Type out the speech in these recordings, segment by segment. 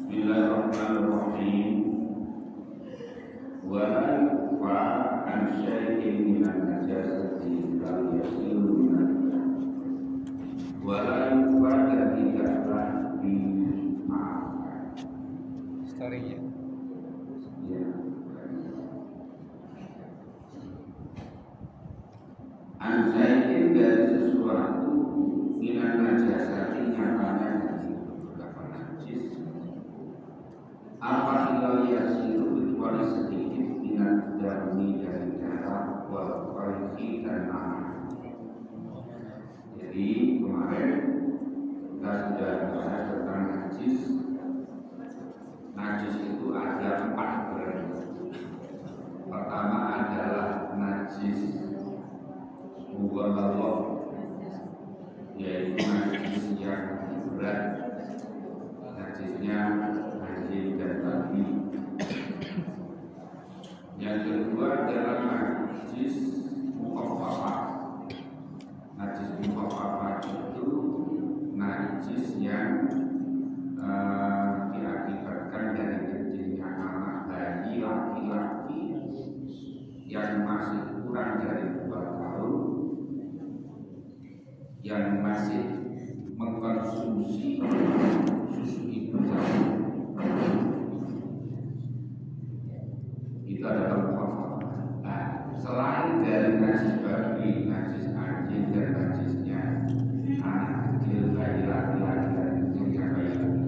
Bismillahirrahmanirrahim. Wa la yuqfa an syai'in minan najasati lam yasilu wa la yuqfa dan tidaklah dimaafkan. Story-nya. Ya. An syai'in dari sesuatu minan najasati nyatanya dari beberapa najis. Apabila yasilu kecuali sedikit minat darmi dari darah wal qalbi dan nama. Jadi kemarin kita sudah bahas tentang najis. Najis itu ada 4 berat. Pertama adalah najis mughalladh, yaitu najis yang berat. Najisnya najis dan babi. Yang kedua adalah najis mukhaffafah. Najis mukhaffafah itu najis yang diakibatkan dari kecilnya anak bayi laki-laki yang masih kurang dari 2 tahun, yang masih mengkonsumsi susu ibu saja. Itu adalah mukhaffafah. Nah, selain dari najis babi, najis anjing dan najisnya anak kecil, bayi laki-laki dan kecilnya bayi laki-laki.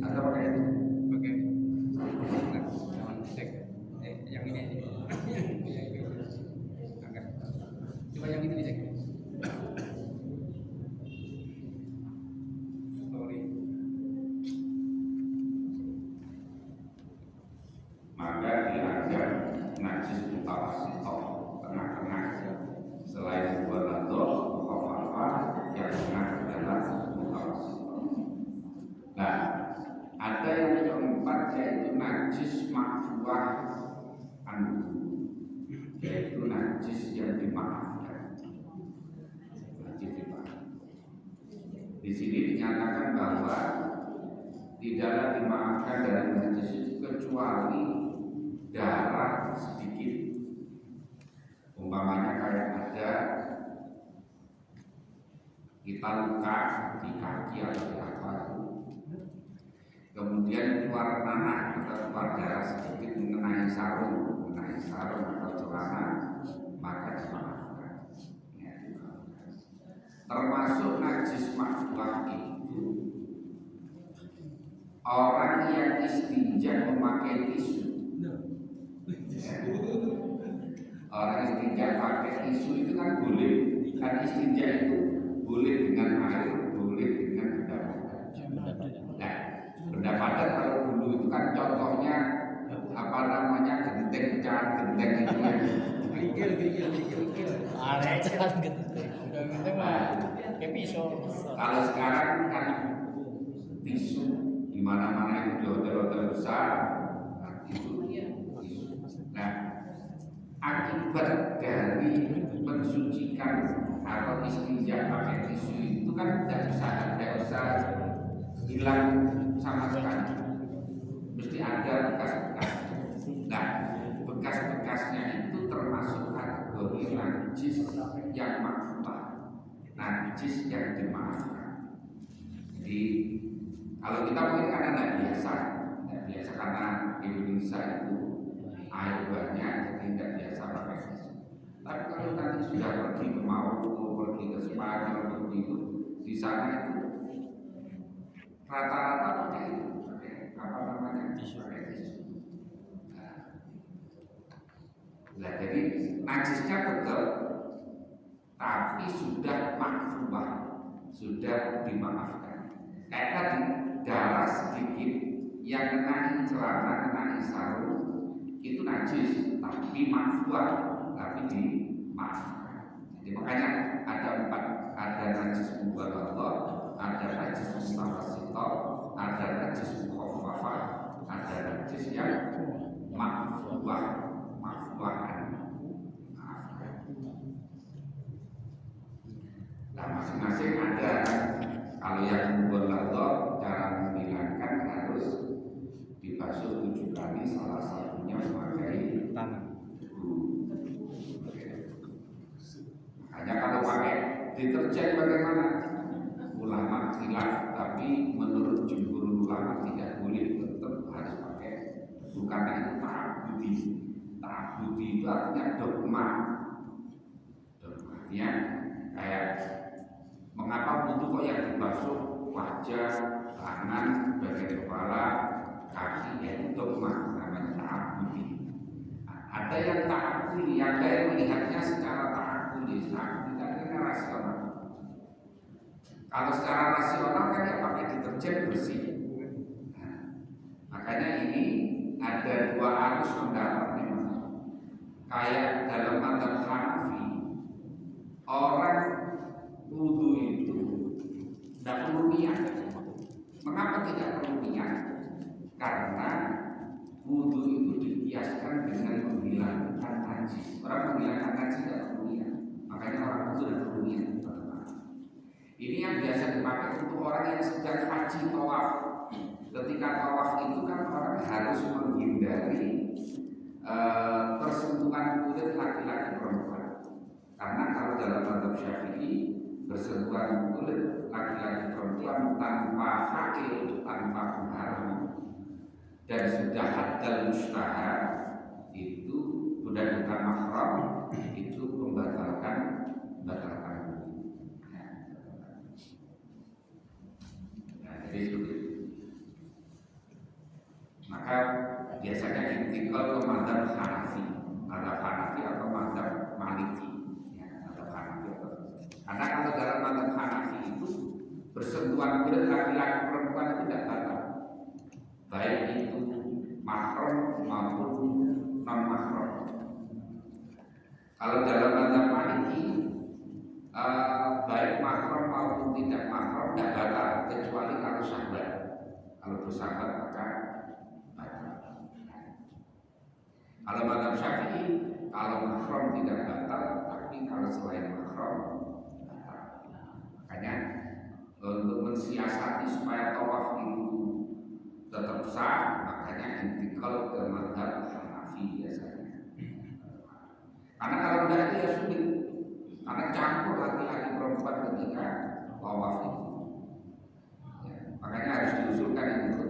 Atau pakai itu? Oke. Jangan cek. Yang ini aja. Angkat. Coba yang itu dicek. Story. Maka dianggap najis mutawassithah, tengah-tengah. Selain mughalladh, mukhaffafah, yang tengah adalah mutawassithah. Nah, ada yang keempat yaitu najis ma'fuwah anhu, yaitu najis yang dimaafkan. Najis dimaafkan. Di sini dinyatakan bahwa tidaklah dimaafkan dari najis itu kecuali darah sedikit. Umpamanya kayak ada kita luka di kaki atau di apa, kemudian keluar nanah atau keluar darah sedikit mengenai sarung atau celana, maka dimaafkan. Ya, dimaafkan. Termasuk najis ma'fuwah itu orang yang istinja memakai tisu. Ya. Orang istinja pakai tisu itu kan boleh. Kan istinja itu boleh dengan air, boleh dengan benda padat. Nah, benda padat kalau dulu itu kan contohnya apa namanya, genteng, pecahan genteng itu ya. Gigil. Ada pecahan genteng. Udah genteng mah kayak pisau. Kalau sekarang kan tisu di mana-mana itu di hotel-hotel besar. Nah, itu. Nah, akibat dari mensucikan atau istinja pakai tisu itu kan tidak bisa hilang sama sekali. Mesti ada bekas-bekas. Nah, bekas-bekasnya itu termasuk kategori najis yang ma'fuwah, najis yang dimaafkan. Jadi kalau kita mungkin karena tidak biasa karena Indonesia itu air banyak, jadi tidak biasa pakai tisu. Tapi kalau nanti sudah pergi ke Maroko, pergi ke Spanyol, pergi itu di sana itu rata-rata pakai itu, pakai apa namanya, pakai tisu. Nah, jadi najisnya betul, tapi sudah ma'fuwah, sudah dimaafkan. Kayak tadi darah sedikit yang kenai celana, kenai sarung itu najis, tapi ma'fuwah, tapi dimaafkan. Jadi makanya ada 4, ada najis mughalladh, ada najis mutawassithah, ada najis mukhaffafah, ada najis yang ma'fuwah. Nah, masing-masing ada. Kalau yang kubur lato, cara menghilangkan harus dibasuh 7 kali, salah satunya memakai tangan. Hanya kalau pakai deterjen bagaimana? Ulama khilaf, tapi menurut jumhur ulama tidak boleh, tetap harus pakai. Bukannya itu ta'abudi. Ta'abudi itu artinya dogma. Dogmanya kayak mengapa butuh kok yang dibasuh wajah, tangan, bagian kepala, kaki, ya itu dogma, namanya ta'abudi. Ada yang ta'abudi, ada yang melihatnya secara ta'abudi, tidak rasional. Kalau secara rasional kan ya pakai deterjen bersih. Nah, makanya ini ada 2 arus pendapat memang. Kayak dalam mazhab Hanafi, orang wudu itu tidak perlu niat. Mengapa tidak perlu niat? Karena wudu itu dikiaskan dengan menghilangkan najis. Orang menghilangkan najis tidak perlu niat. Makanya orang wudu tidak perlu niat. Ini yang biasa dipakai untuk orang yang sedang haji tawaf. Ketika tawaf itu kan orang harus menghindari persentuhan kulit laki-laki perempuan. Karena kalau dalam mazhab Syafi'i, bersentuhan kulit laki-laki perempuan tanpa hail, tanpa mahram, dan sudah haddal mustahab, itu sudah bukan mahram, itu membatalkan wudu. Jadi seperti itu. Maka biasanya intikal ke mazhab Hanafi, atau mazhab Maliki. Ya, mazhab Hanafi atau. Karena kalau dalam mazhab Hanafi itu bersentuhan kulit laki-laki perempuan itu tidak batal, baik itu mahram maupun non mahram. Kalau dalam mazhab Maliki, baik mahram maupun tidak mahram tidak batal, kecuali kalau sahabat. Kalau bersahabat maka batal. Kalau mazhab Syafi'i, kalau mahram tidak batal, tapi kalau selain mahram batal. Makanya untuk mensiasati supaya tawaf itu tetap sah, makanya intikal ke mazhab Hanafi biasanya. Karena kalau tidak itu ya sulit. Karena campur laki-laki perempuan ketika tawaf itu. Ya, makanya harus diusulkan itu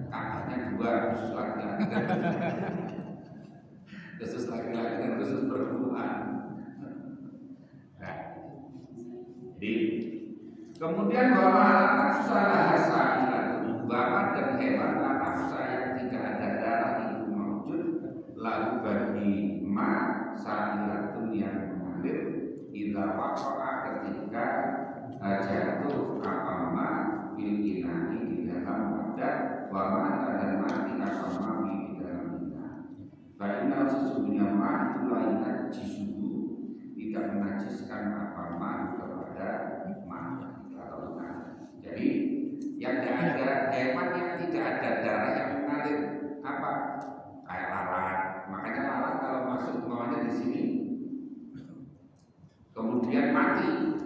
kabarnya 2, khusus laki-laki dan khusus laki-laki dan khusus perempuan. Nah, jadi kemudian bahwa nafsa bahasa bahwa dan hewan nafsa yang tidak ada darah itu mewujud, lalu bagi ma sa'ilatun yang mengalir idza waqa'a ketika jatuh apama bil inani di dalam wadah wa mata dan mati apama di dalam inah. Karena sesungguhnya ma itu lainnya jisuhu, tidak menajiskan apama kepada ma atau inah. Jadi yang tidak ada hewan yang tidak ada darah yang mengalir apa? Kayak lalat. Makanya lalat kalau masuk maunya di sini kemudian mati,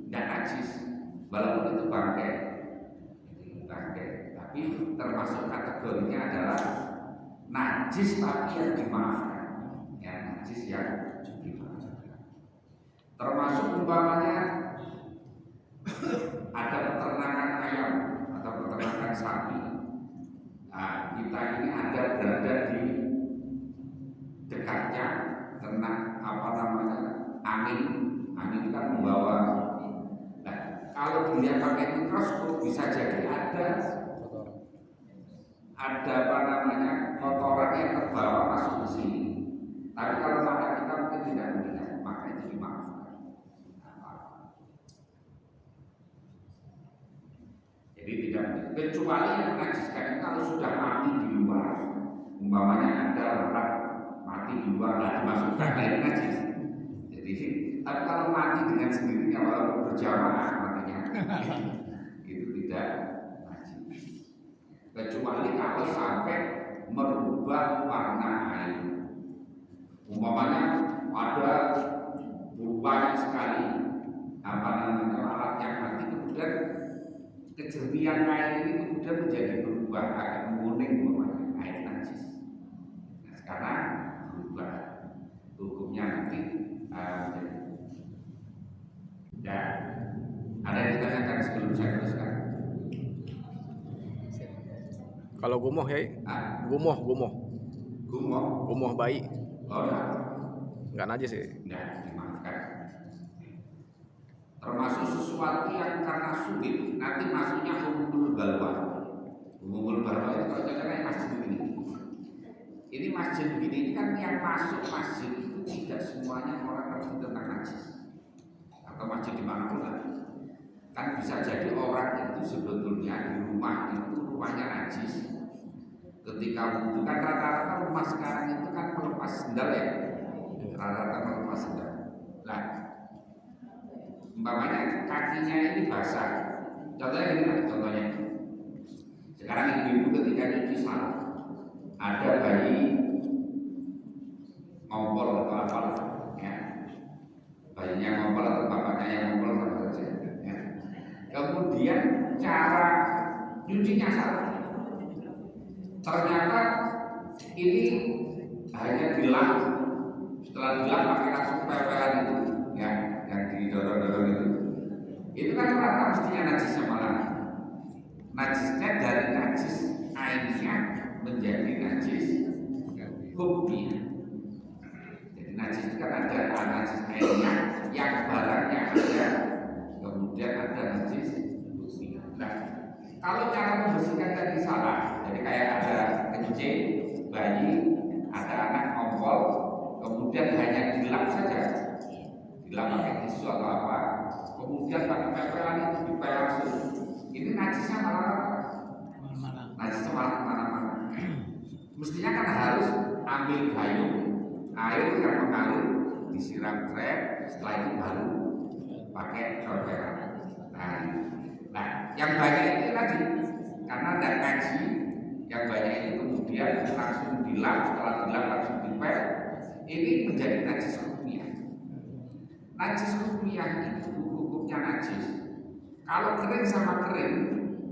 tidak najis, walaupun itu bangkai, tapi termasuk kategorinya adalah najis tapi yang dimaafkan, ya najis yang dimaafkan. Termasuk umpamanya ada peternakan ayam atau peternakan sapi. Nah, kita ini ada berada di dekatnya kena angin itu kan membawa. Nah, kalau dilihat pakai mikroskop bisa jadi ada kotoran yang terbawa masuk ke sini. Tapi kalau mata kita mungkin tidak melihat, maka itu dimaafkan. Jadi tidak, kecuali yang menajiskan itu kalau sudah mati di luar, umpamanya ada lalat mati di luar lalu dimasukkan air najis. Jadi, tapi kalau mati dengan sendirinya walaupun berjamaah matinya itu tidak najis. Kecuali kalau sampai merubah warna air. Umpamanya ada banyak sekali kejernihan air ini kemudian menjadi berubah agak menguning umpamanya air najis. Nah, sekarang berubah hukumnya nanti menjadi. Ya, ada yang ditanyakan sebelum saya teruskan? Kalau gumoh ya, gumoh Gumoh bayi, oh nggak najis ya? enggak dimaafkan. Termasuk sesuatu yang karena sulit nanti masuknya umumul balwa. Umumul balwa itu kalau contohnya masjid begini. Ini masjid begini ini kan yang masuk masjid itu tidak semuanya orang ngerti tentang najis. Atau masjid di mana pun kan bisa jadi orang itu sebetulnya di rumah itu rumahnya najis. Ketika wudhu kan rata-rata rumah sekarang itu kan melepas sendal ya, rata-rata melepas sendal. Nah, umpamanya kakinya ini basah. Contohnya ini lah, contohnya. Sekarang ibu-ibu ketika cuci salad, ada bayi ngompol atau apa lah, ya. Bayinya ngompol atau bapaknya yang ngompol sama saja. Ya. Kemudian cara cucinya salah. Ternyata ini hanya dilap, setelah dilap pakai langsung pepelan itu, ya, yang didorong-dorong itu. Itu kan rata mestinya najisnya malah. Najisnya dari najis airnya menjadi najis hukumnya. Jadi najis itu kan ada najis airnya, yang barangnya ada, kemudian ada najis hukumnya. Nah, kalau cara membersihkan tadi salah, jadi kayak ada kencing, bayi, ada anak ngompol, kemudian hanya dilap saja, dilap pakai tisu atau apa, kemudian pakai pepelan itu dipel langsung. Ini najisnya malah Mana-mana. najisnya malah kemana-mana. Mestinya kan harus ambil gayung, air yang mengalir, disiram krem, setelah itu baru pakai pepelan. Nah, yang banyak itu tadi karena tidak ngaji, yang banyak itu kemudian langsung dilap, setelah dilap langsung dipel, ini menjadi najis hukumnya. Najis hukumnya itu hukumnya najis. Kalau kering sama kering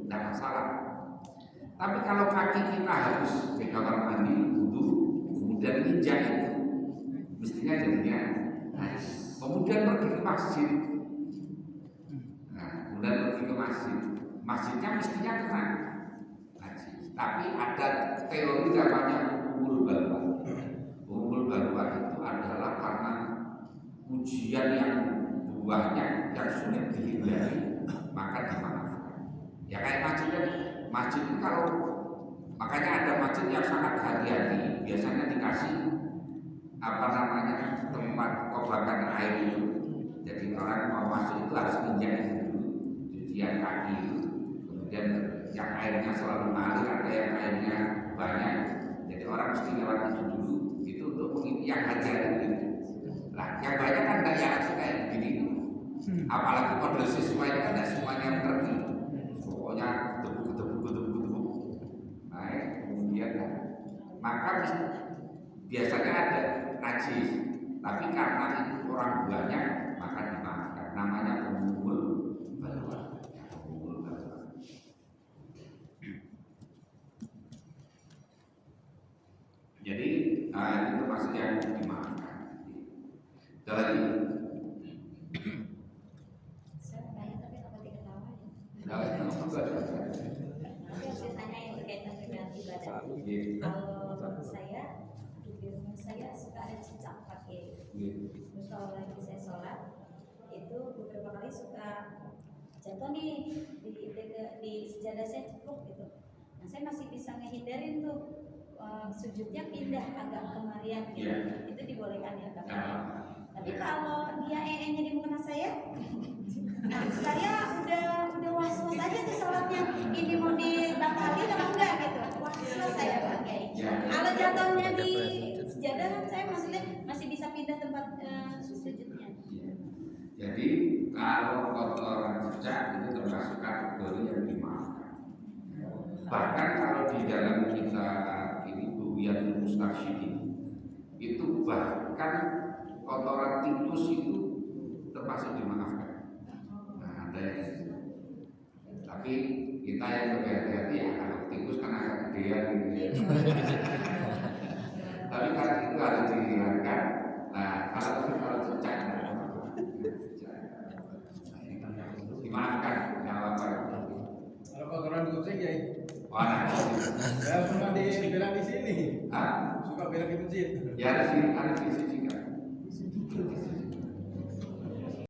tidak masalah. Tapi kalau kaki kita harus di kamar mandi wudhu, kemudian injak itu, mestinya jadinya najis. Kemudian pergi ke masjid. Kemudian pergi ke masjid, masjidnya mestinya kena najis. Tapi ada teori namanya umumul balwa. Umumul balwa itu adalah karena ujian yang buahnya yang sulit dihindari, maka dimaafkan. Ya kayak masjid itu kalau makanya ada masjid yang sangat hati-hati, biasanya dikasih apa namanya tempat kobakan air itu. Jadi orang mau masuk itu harus injak cucian kaki itu, kemudian yang airnya selalu mengalir, ada yang airnya banyak, jadi orang mesti lewat itu dulu. Itu untuk yang hati-hati gitu. Nah, yang banyak kan nggak yang kayak begini. Apalagi model siswa ini kan nggak semuanya ngerti. Pokoknya debu. Nah, kemudian maka biasanya ada najis, tapi karena itu orang banyak maka dimaafkan. Namanya umumul balwa. Jadi itu maksud yang dimaafkan. Ada lagi? Saya tanya tapi apa diketahui? Saya tanya yang berkaitan dengan ibadah. Kalau saya di rumah saya suka ada cicak pakai. Terus kalau lagi saya sholat itu beberapa kali suka jatuh nih di sejadah saya ceplok gitu. Nah saya masih bisa ngehindarin tuh sujudnya pindah agak kemarian gitu. Itu dibolehkan ya katanya. Tapi kalau dia nya di mukena saya, nah saya udah was-was aja tuh sholatnya. Ini mau dibatalin atau enggak gitu. Was-was saya pakai. Kalau jatuhnya di sejadah kan saya masih bisa pindah tempat sujudnya. Jadi kalau kotoran cicak itu termasuk kategori yang dimaafkan. Bahkan kalau di dalam kita ini Bughyatul Mustarsyidin itu bahkan kotoran tikus itu termasuk dimaafkan. Nah, ada yang tapi yang lebih hati-hati ya kalau tikus kan agak gedean gitu ya. Tapi kan itu harus dihilangkan. Nah kalau cecak, dimaafkan, nggak apa-apa. Kalau kotoran kucing ya. Orang Saya pernah berak di sini. ah, Suka berak di masjid. ya harus di sisi